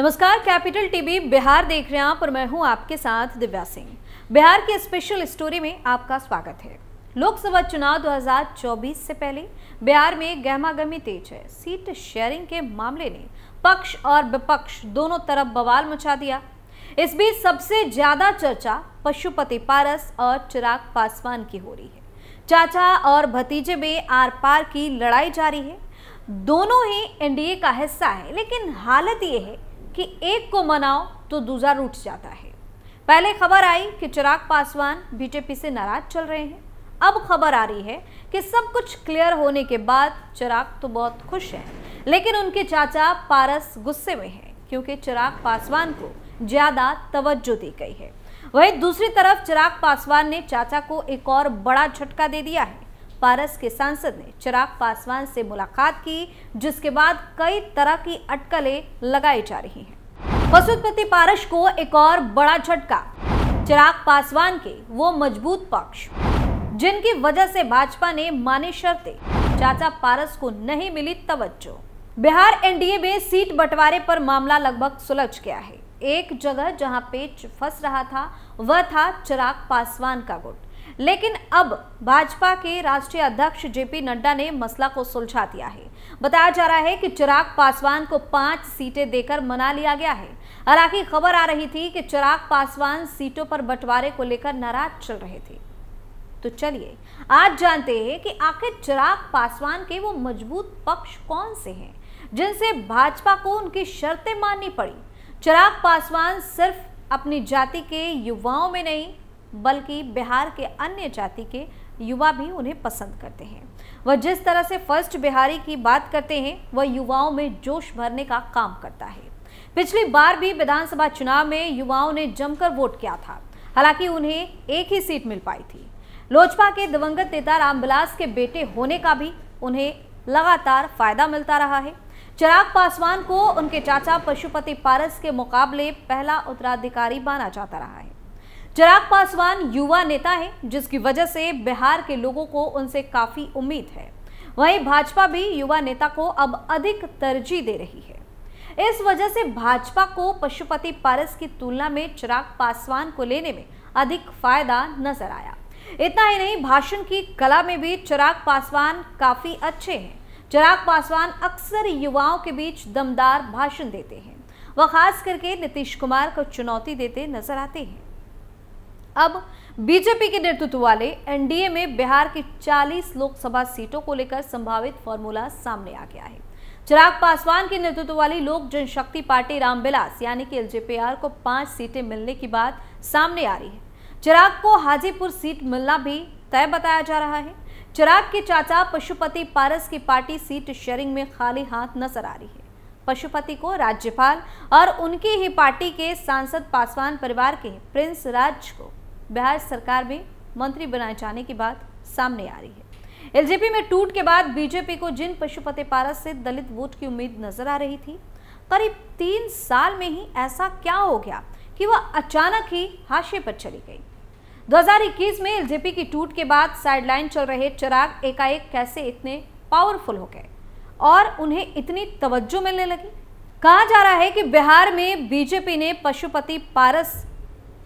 नमस्कार, capital TV Bihar देख रहे हैं आप और मैं हूं आपके साथ दिव्या सिंह। बिहार की स्पेशल स्टोरी में आपका स्वागत है। लोकसभा चुनाव 2024 से पहले बिहार में गहमागहमी तेज है। सीट शेयरिंग के मामले ने पक्ष और विपक्ष दोनों तरफ बवाल मचा दिया। इस बीच सबसे ज्यादा चर्चा पशुपति पारस और चिराग पासवान की हो रही है। चाचा और भतीजे में आर पार की लड़ाई जारी है। दोनों ही एनडीए का हिस्सा है, लेकिन हालत ये है कि एक को मनाओ तो दूसरा रूठ जाता है। पहले खबर आई कि चिराग पासवान बीजेपी से नाराज चल रहे हैं। अब खबर आ रही है कि सब कुछ क्लियर होने के बाद चिराग तो बहुत खुश हैं, लेकिन उनके चाचा पारस गुस्से में हैं क्योंकि चिराग पासवान को ज्यादा तवज्जो दी गई है। वहीं दूसरी तरफ चिराग पासवान ने चाचा को एक और बड़ा झटका दे दिया है। पारस के सांसद ने चिराग पासवान से मुलाकात की, जिसके बाद कई तरह की अटकलें लगाई जा रही हैं। पशुपति पारस को एक और बड़ा झटका। चिराग पासवान के वो मजबूत पक्ष जिनकी वजह से भाजपा ने माने शर्तें, चाचा पारस को नहीं मिली तवज्जो। बिहार एनडीए में सीट बंटवारे पर मामला लगभग सुलझ गया है। एक जगह जहां पेच फंस रहा था वह था चिराग पासवान का गुट, लेकिन अब भाजपा के राष्ट्रीय अध्यक्ष जेपी नड्डा ने मसला को सुलझा दिया है। बताया जा रहा है कि चिराग पासवान को 5 सीटें देकर मना लिया गया है। हालांकि खबर आ रही थी कि चिराग पासवान सीटों पर बंटवारे को लेकर नाराज चल रहे थे। तो चलिए आज जानते हैं कि आखिर चिराग पासवान के वो मजबूत पक्ष कौन से हैं जिनसे भाजपा को उनकी शर्तें माननी पड़ी। चिराग पासवान सिर्फ अपनी जाति के युवाओं में नहीं बल्कि बिहार के अन्य जाति के युवा भी उन्हें पसंद करते हैं। वह जिस तरह से फर्स्ट बिहारी की बात करते हैं वह युवाओं में जोश भरने का काम करता है। पिछली बार भी विधानसभा चुनाव में युवाओं ने जमकर वोट किया था। हालांकि उन्हें एक ही सीट मिल पाई थी। लोजपा के दिवंगत नेता रामविलास के बेटे होने का भी उन्हें लगातार फायदा मिलता रहा है। चिराग पासवान को उनके चाचा पशुपति पारस के मुकाबले पहला उत्तराधिकारी माना जाता रहा है। चिराग पासवान युवा नेता है, जिसकी वजह से बिहार के लोगों को उनसे काफी उम्मीद है। वहीं भाजपा भी युवा नेता को अब अधिक तरजीह दे रही है। इस वजह से भाजपा को पशुपति पारस की तुलना में चिराग पासवान को लेने में अधिक फायदा नजर आया। इतना ही नहीं, भाषण की कला में भी चिराग पासवान काफी अच्छे हैं। चिराग पासवान अक्सर युवाओं के बीच दमदार भाषण देते हैं। वह खास करके नीतीश कुमार को चुनौती देते नजर आते हैं। अब बीजेपी के नेतृत्व वाले एनडीए में बिहार की 40 लोकसभा सीटों को लेकर संभावित फॉर्मूला सामने आ गया है। चिराग पासवान के नेतृत्व वाली लोक जनशक्ति पार्टी रामविलास यानी कि एलजेपीआर को 5 सीटें मिलने की बात सामने आ रही है। चिराग को हाजीपुर सीट मिलना भी तय बताया जा रहा है। चिराग के चाचा पशुपति पारस की पार्टी सीट शेयरिंग में खाली हाथ नजर आ रही है। पशुपति को राज्यपाल और उनकी ही पार्टी के सांसद पासवान परिवार के प्रिंस राज को बिहार सरकार में मंत्री बनाए जाने की बात सामने आ रही है। एलजेपी में टूट के बाद बीजेपी को जिन पशुपति पारस से दलित वोट की उम्मीद नजर आ रही थी, करीब 3 साल में ही ऐसा क्या हो गया कि वह अचानक ही हाशिए पर चली गई। 2021 में एलजेपी की टूट के बाद साइडलाइन चल रहे चिराग एकाएक कैसे इतने पावरफुल हो गए और उन्हें इतनी तवज्जो मिलने लगी। कहा जा रहा है कि बिहार में बीजेपी ने पशुपति पारस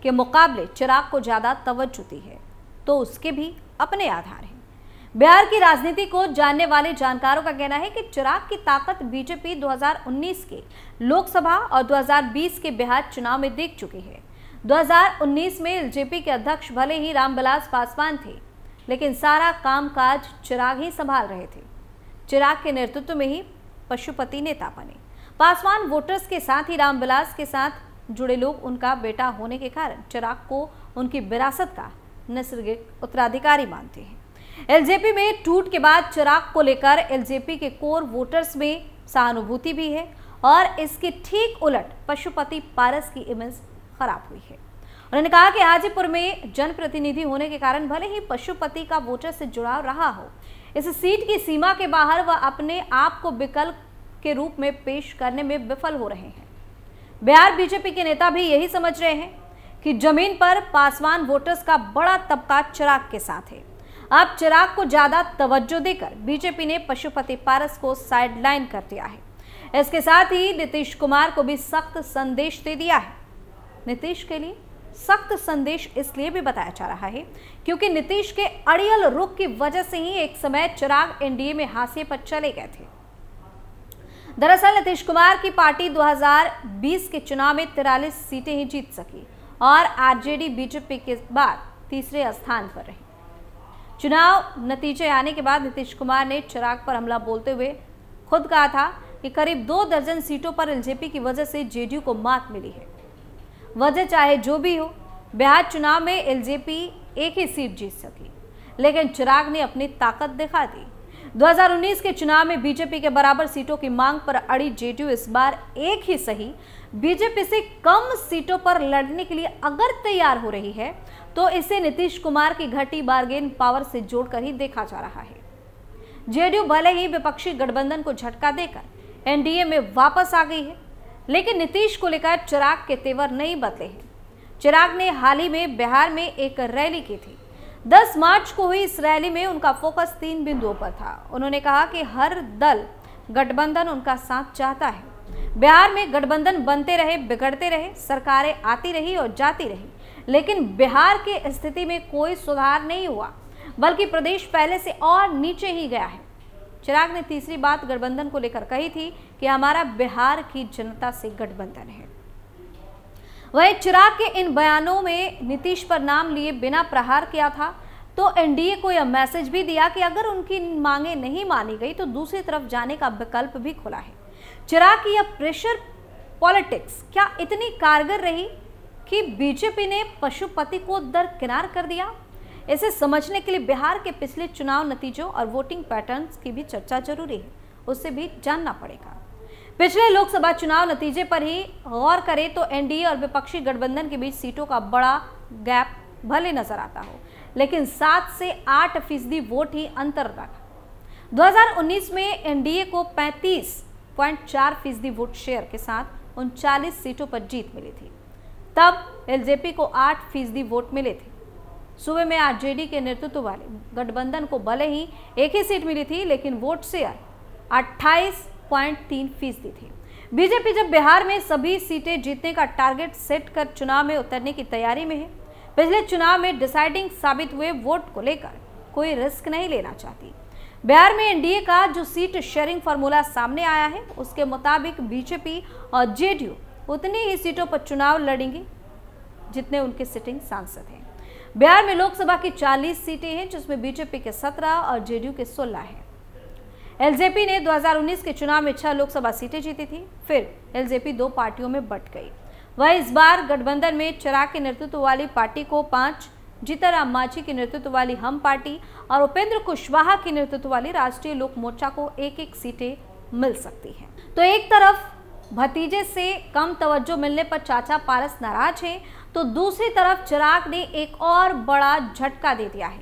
के मुकाबले चिराग को ज्यादा तवज्जो दी है, तो उसके भी अपने आधार हैं। बिहार की राजनीति को जानने वाले जानकारों का कहना है कि चिराग की ताकत बीजेपी 2019 के लोकसभा और 2020 के बिहार चुनाव में देख चुकी है। 2019 में एलजेपी के अध्यक्ष भले ही रामविलास पासवान थे, लेकिन सारा कामकाज चिराग ही संभाल रहे थे। चिराग के नेतृत्व में ही पशुपति नेता बने। पासवान वोटर्स के साथ ही रामविलास के साथ जुड़े लोग उनका बेटा होने के कारण चिराग को उनकी विरासत का नैसर्गिक उत्तराधिकारी मानते हैं। एलजेपी में टूट के बाद चिराग को लेकर एलजेपी के कोर वोटर्स में सहानुभूति भी है और इसके ठीक उलट पशुपति पारस की इमेज खराब हुई है। उन्होंने कहा कि हाजीपुर में जनप्रतिनिधि होने के कारण भले ही पशुपति का वोटर से जुड़ाव रहा हो, इस सीट की सीमा के बाहर वह अपने आप को विकल्प के रूप में पेश करने में विफल हो रहे हैं। बिहार बीजेपी के नेता भी यही समझ रहे हैं कि जमीन पर पासवान वोटर्स का बड़ा तबका चिराग के साथ है। अब चिराग को ज्यादा तवज्जो देकर बीजेपी ने पशुपति पारस को साइडलाइन कर दिया है। इसके साथ ही नीतीश कुमार को भी सख्त संदेश दे दिया है। नीतीश के लिए सख्त संदेश इसलिए भी बताया जा रहा है क्योंकि नीतीश के अड़ियल रुख की वजह से ही एक समय चिराग एनडीए में हाशिए पर चले गए थे। दरअसल नीतीश कुमार की पार्टी 2020 के चुनाव में 43 सीटें ही जीत सकी और आरजेडी बीजेपी के बाद तीसरे स्थान पर रही। चुनाव नतीजे आने के बाद नीतीश कुमार ने चिराग पर हमला बोलते हुए खुद कहा था कि करीब 2 दर्जन सीटों पर एलजेपी की वजह से जेडीयू को मात मिली है। वजह चाहे जो भी हो, बिहार चुनाव में एलजेपी एक ही सीट जीत सकी, लेकिन चिराग ने अपनी ताकत दिखा दी। 2019 के चुनाव में बीजेपी के बराबर सीटों की मांग पर अड़ी जेडीयू इस बार एक ही सही बीजेपी से कम सीटों पर लड़ने के लिए अगर तैयार हो रही है तो इसे नीतीश कुमार की घटी बार्गेन पावर से जोड़कर ही देखा जा रहा है। जेडीयू भले ही विपक्षी गठबंधन को झटका देकर एनडीए में वापस आ गई है, लेकिन नीतीश को लेकर चिराग के तेवर नहीं बदले हैं। चिराग ने हाल ही में बिहार में एक रैली की थी। 10 मार्च को हुई इस रैली में उनका फोकस 3 बिंदुओं पर था। उन्होंने कहा कि हर दल गठबंधन उनका साथ चाहता है। बिहार में गठबंधन बनते रहे, बिगड़ते रहे, सरकारें आती रही और जाती रही, लेकिन बिहार की स्थिति में कोई सुधार नहीं हुआ, बल्कि प्रदेश पहले से और नीचे ही गया है। चिराग ने तीसरी बात गठबंधन को लेकर कही थी कि हमारा बिहार की जनता से गठबंधन है। वहीं चिराग के इन बयानों में नीतीश पर नाम लिए बिना प्रहार किया था तो एनडीए को यह मैसेज भी दिया कि अगर उनकी मांगे नहीं मानी गई तो दूसरी तरफ जाने का विकल्प भी खुला है। चिराग की यह प्रेशर पॉलिटिक्स क्या इतनी कारगर रही कि बीजेपी ने पशुपति को दरकिनार कर दिया? इसे समझने के लिए बिहार के पिछले चुनाव नतीजों और वोटिंग पैटर्न्स की भी चर्चा जरूरी है, उससे भी जानना पड़ेगा। पिछले लोकसभा चुनाव नतीजे पर ही गौर करें तो एनडीए और विपक्षी गठबंधन के बीच सीटों का बड़ा गैप भले नजर आता हो, लेकिन 7 से 8% वोट ही अंतर रहा। 2019 में एनडीए को 35.4% वोट शेयर के साथ 39 सीटों पर जीत मिली थी। तब एलजेपी को 8% वोट मिले थे। सूबे में आरजेडी के नेतृत्व वाले गठबंधन को भले ही एक ही सीट मिली थी, लेकिन वोट शेयर 28.3% थी। बीजेपी जब बिहार में सभी सीटें जीतने का टारगेट सेट कर चुनाव में उतरने की तैयारी में है, पिछले चुनाव में डिसाइडिंग साबित हुए वोट को लेकर कोई रिस्क नहीं लेना चाहती। बिहार में एनडीए का जो सीट शेयरिंग फार्मूला सामने आया है, उसके मुताबिक बीजेपी और जेडीयू उतनी ही सीटों पर चुनाव लड़ेंगे जितने उनके सिटिंग सांसद हैं। बिहार में लोकसभा की 40 सीटें हैं, जिसमें बीजेपी के 17 और जेडीयू के 16 हैं। एलजेपी ने 2019 के चुनाव में 6 लोकसभा सीटें जीती थी। फिर एलजेपी 2 पार्टियों में बंट गई। वह इस बार गठबंधन में चिराग के नेतृत्व वाली पार्टी को 5, जीतनराम मांझी के नेतृत्व वाली हम पार्टी और उपेंद्र कुशवाहा के नेतृत्व वाली राष्ट्रीय लोक मोर्चा को 1-1 सीटें मिल सकती हैं। तो एक तरफ भतीजे से कम तवज्जो मिलने पर चाचा पारस नाराज हैं, तो दूसरी तरफ चिराग ने एक और बड़ा झटका दे दिया है।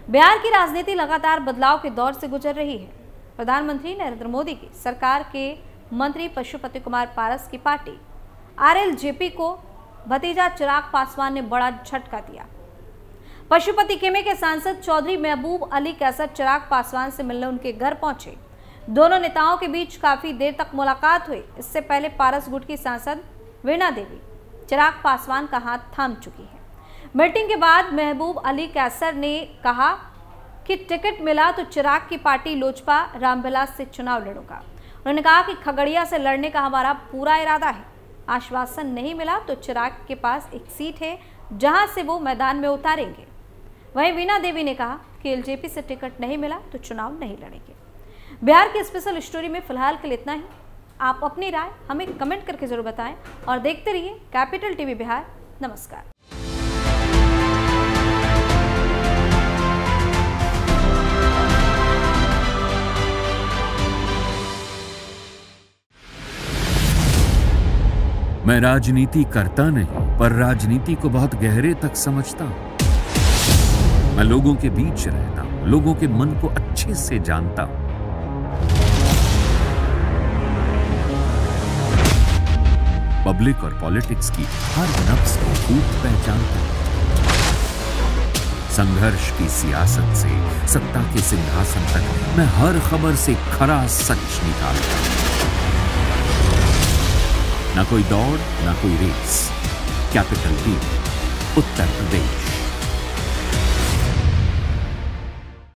बिहार की राजनीति लगातार बदलाव के दौर से गुजर रही है। प्रधानमंत्री नरेंद्र मोदी की सरकार के मंत्री पशुपति कुमार पारस की पार्टी आरएलजेपी को भतीजा चिराग पासवान ने बड़ा झटका दिया। पशुपति खेमे के सांसद चौधरी महबूब अली कैसर चिराग पासवान से मिलने उनके घर पहुंचे। दोनों नेताओं के बीच काफी देर तक मुलाकात हुई। इससे पहले पारस गुट की सांसद वीणा देवी चिराग पासवान का हाथ थाम चुकी है। मीटिंग के बाद महबूब अली कैसर ने कहा कि टिकट मिला तो चिराग की पार्टी लोजपा रामविलास से चुनाव लड़ूंगा। उन्होंने कहा कि खगड़िया से लड़ने का हमारा पूरा इरादा है। आश्वासन नहीं मिला तो चिराग के पास एक सीट है जहां से वो मैदान में उतारेंगे। वहीं वीणा देवी ने कहा कि एलजेपी से टिकट नहीं मिला तो चुनाव नहीं लड़ेंगे। बिहार की स्पेशल स्टोरी में फिलहाल के लिए इतना ही। आप अपनी राय हमें कमेंट करके जरूर बताएं और देखते रहिए कैपिटल टीवी बिहार। नमस्कार। मैं राजनीति करता नहीं, पर राजनीति को बहुत गहरे तक समझता हूं। मैं लोगों के बीच रहता हूं, लोगों के मन को अच्छे से जानता हूं। पब्लिक और पॉलिटिक्स की हर नब्ज को खूब पहचानता हूं। संघर्ष की सियासत से सत्ता के सिंहासन तक मैं हर खबर से खरा सच निकालता हूं। ना कोई दौड़, ना कोई race. Capitol Hill, Uttar Pradesh.